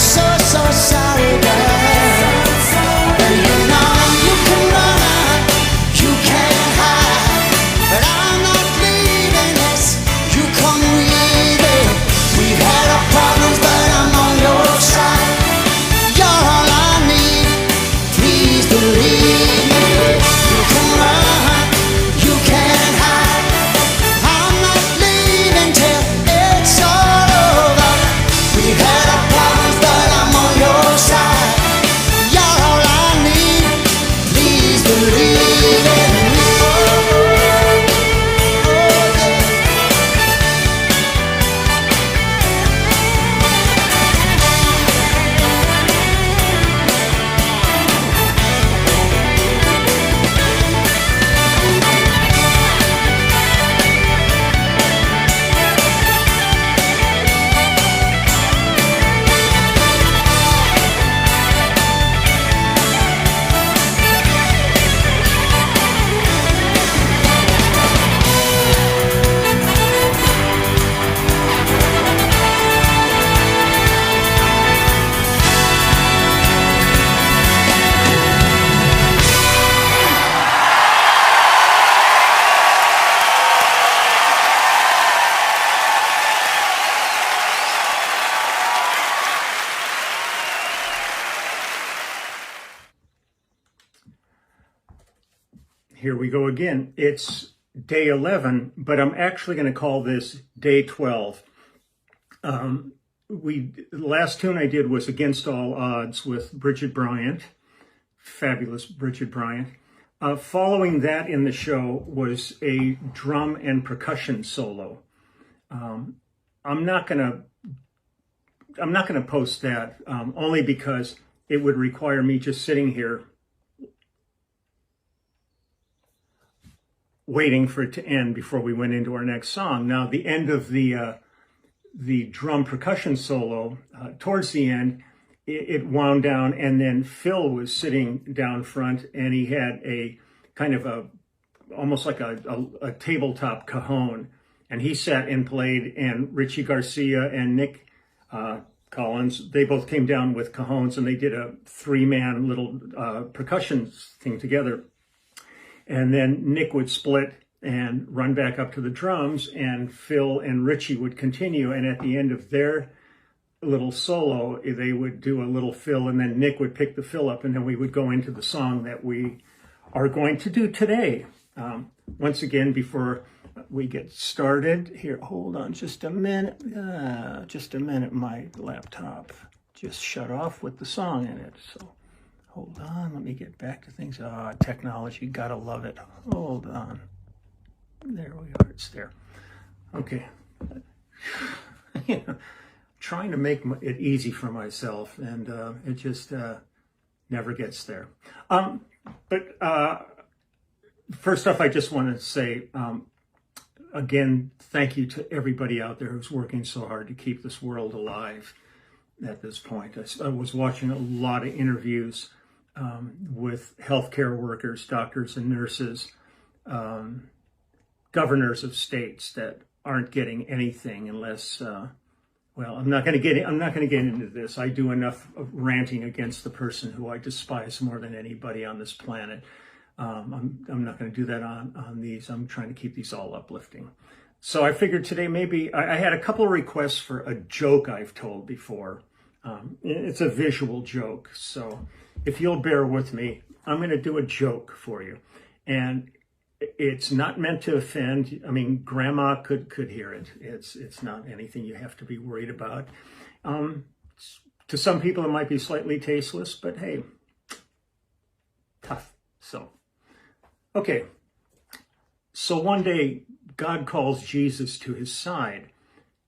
so sorry, girl. But you know you can run, you can't hide. But I'm not leaving this, you come with it. We've had our problems, but I'm on your side. You're all I need, please believe me. You can run, you can't hide. I'm not leaving till it's all over. We've had our problems, but I'm on your side. You're all I need, please believe in me. Here we go again. It's day 11, but I'm actually going to call this day 12. The last tune I did was Against All Odds with Bridget Bryant, fabulous Bridget Bryant. Following that in the show was a drum and percussion solo. I'm not gonna post that only because it would require me just sitting here waiting for it to end before we went into our next song. Now, the end of the drum percussion solo, towards the end, it wound down, and then Phil was sitting down front, and he had a kind of almost like a tabletop cajon, and he sat and played, and Richie Garcia and Nick Collins, they both came down with cajones, and they did a 3-man little percussion thing together. And then Nick would split and run back up to the drums, and Phil and Richie would continue. And at the end of their little solo, they would do a little fill, and then Nick would pick the fill up, and then we would go into the song that we are going to do today. Once again, before we get started, here, hold on just a minute. My laptop just shut off with the song in it. So hold on, let me get back to things. Technology, gotta love it. Hold on. There we are, it's there. Okay. Trying to make it easy for myself, and it just never gets there. But first off, I just want to say, again, thank you to everybody out there who's working so hard to keep this world alive at this point. I was watching a lot of interviews with healthcare workers, doctors and nurses, governors of states that aren't getting anything unless, well, I'm not going to get into this. I do enough of ranting against the person who I despise more than anybody on this planet. I'm not going to do that on these. I'm trying to keep these all uplifting. So I figured today maybe I had a couple of requests for a joke I've told before. It's a visual joke, so if you'll bear with me, I'm going to do a joke for you. And it's not meant to offend. I mean, grandma could hear it. It's not anything you have to be worried about. To some people, it might be slightly tasteless, but hey, tough. So, okay. So one day, God calls Jesus to his side,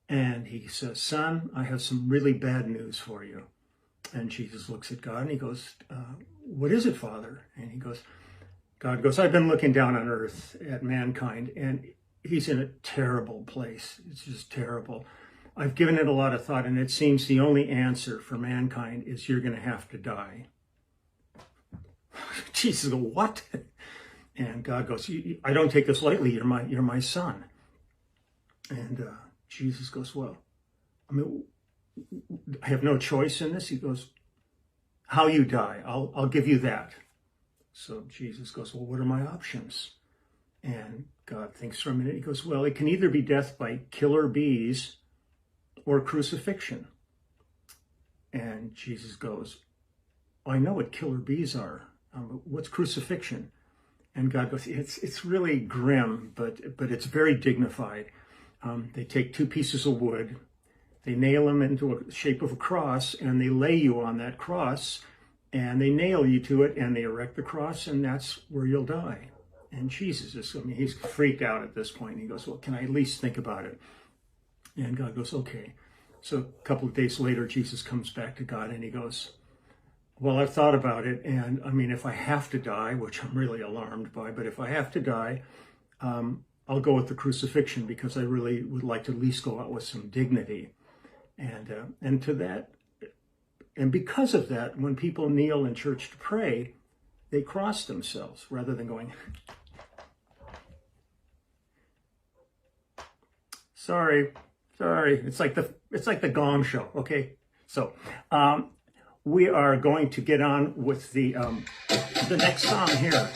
and he says, "Son, I have some really bad news for you." And Jesus looks at God and he goes, "What is it, Father?" And God goes, "I've been looking down on earth at mankind, and he's in a terrible place. It's just terrible. I've given it a lot of thought, and it seems the only answer for mankind is you're going to have to die." Jesus goes, "What?" And God goes, "I don't take this lightly. You're my son." And Jesus goes, "Well, I mean, I have no choice in this. He goes, how you die, I'll give you that. So Jesus goes, well, what are my options? And God thinks for a minute. He goes, well, it can either be death by killer bees or crucifixion. And Jesus goes, I know what killer bees are. What's crucifixion? And God goes, it's really grim, but it's very dignified. They take 2 pieces of wood, they nail them into a shape of a cross, and they lay you on that cross, and they nail you to it, and they erect the cross, and that's where you'll die. And Jesus is, he's freaked out at this point. He goes, well, can I at least think about it? And God goes, okay. So a couple of days later, Jesus comes back to God, and he goes, well, I've thought about it, and if I have to die, which I'm really alarmed by, but if I have to die, I'll go with the crucifixion, because I really would like to at least go out with some dignity. And to that, and because of that, when people kneel in church to pray, they cross themselves rather than going, sorry. It's like the Gong Show. Okay, so we are going to get on with the next song here.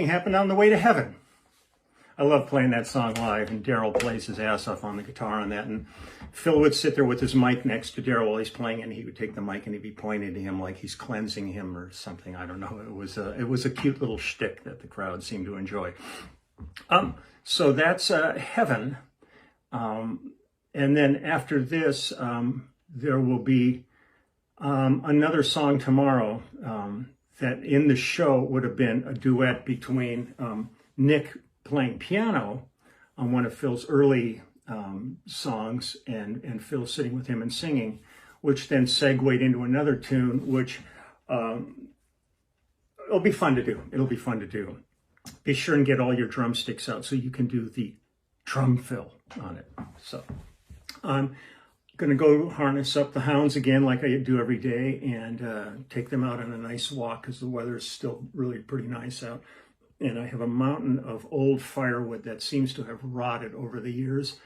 happened on the way to heaven. I love playing that song live, and Daryl plays his ass off on the guitar on that. And Phil would sit there with his mic next to Daryl while he's playing, and he would take the mic and he'd be pointing to him like he's cleansing him or something. I don't know. It was a cute little shtick that the crowd seemed to enjoy. So that's heaven. And then after this, there will be another song tomorrow that in the show would have been a duet between Nick playing piano on one of Phil's early songs and Phil sitting with him and singing, which then segued into another tune, which it'll be fun to do. It'll be fun to do. Be sure and get all your drumsticks out so you can do the drum fill on it. So I'm going to go harness up the hounds again like I do every day and take them out on a nice walk because the weather is still really pretty nice out. And I have a mountain of old firewood that seems to have rotted over the years.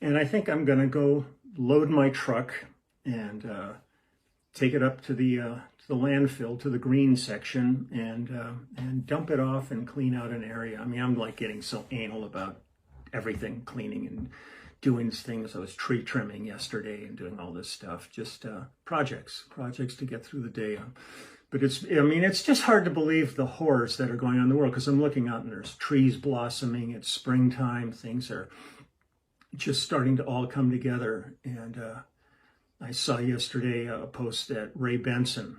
And I think I'm going to go load my truck and take it up to the landfill, to the green section, and dump it off and clean out an area. I mean, I'm like getting so anal about everything, cleaning and doing things. I was tree trimming yesterday and doing all this stuff, just projects to get through the day. But it's just hard to believe the horrors that are going on in the world, because I'm looking out and there's trees blossoming. It's springtime. Things are just starting to all come together. And I saw yesterday a post that Ray Benson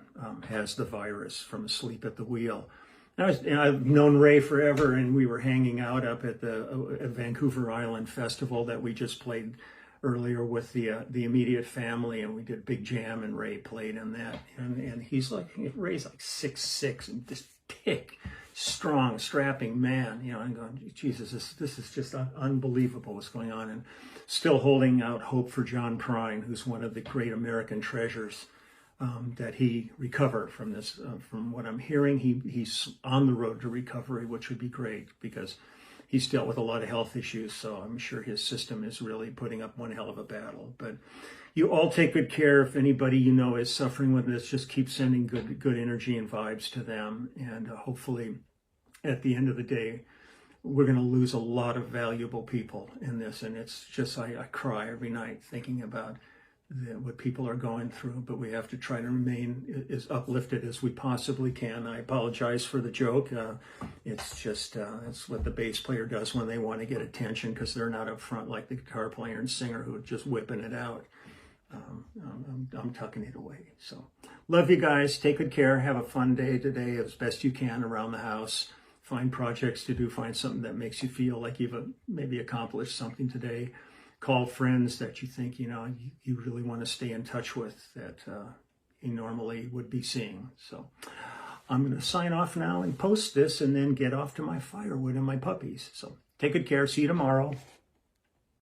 has the virus from Asleep at the Wheel. I've known Ray forever, and we were hanging out up at the Vancouver Island Festival that we just played earlier with the immediate family, and we did big jam, and Ray played in that. And Ray's like 6'6" and this big, strong, strapping man. You know, I'm going, Jesus, this is just unbelievable what's going on, and still holding out hope for John Prine, who's one of the great American treasures. That he recover from this. From what I'm hearing, he's on the road to recovery, which would be great because he's dealt with a lot of health issues. So I'm sure his system is really putting up one hell of a battle. But you all take good care. If anybody you know is suffering with this, just keep sending good energy and vibes to them. And hopefully, at the end of the day, we're going to lose a lot of valuable people in this. And it's just I cry every night thinking about what people are going through, but we have to try to remain as uplifted as we possibly can. I apologize for the joke. It's just, it's what the bass player does when they want to get attention because they're not up front like the guitar player and singer who are just whipping it out. I'm tucking it away. So love you guys. Take good care. Have a fun day today as best you can around the house. Find projects to do. Find something that makes you feel like you've maybe accomplished something today. Call friends that you think, you really want to stay in touch with that you normally would be seeing. So I'm going to sign off now and post this and then get off to my firewood and my puppies. So take good care. See you tomorrow.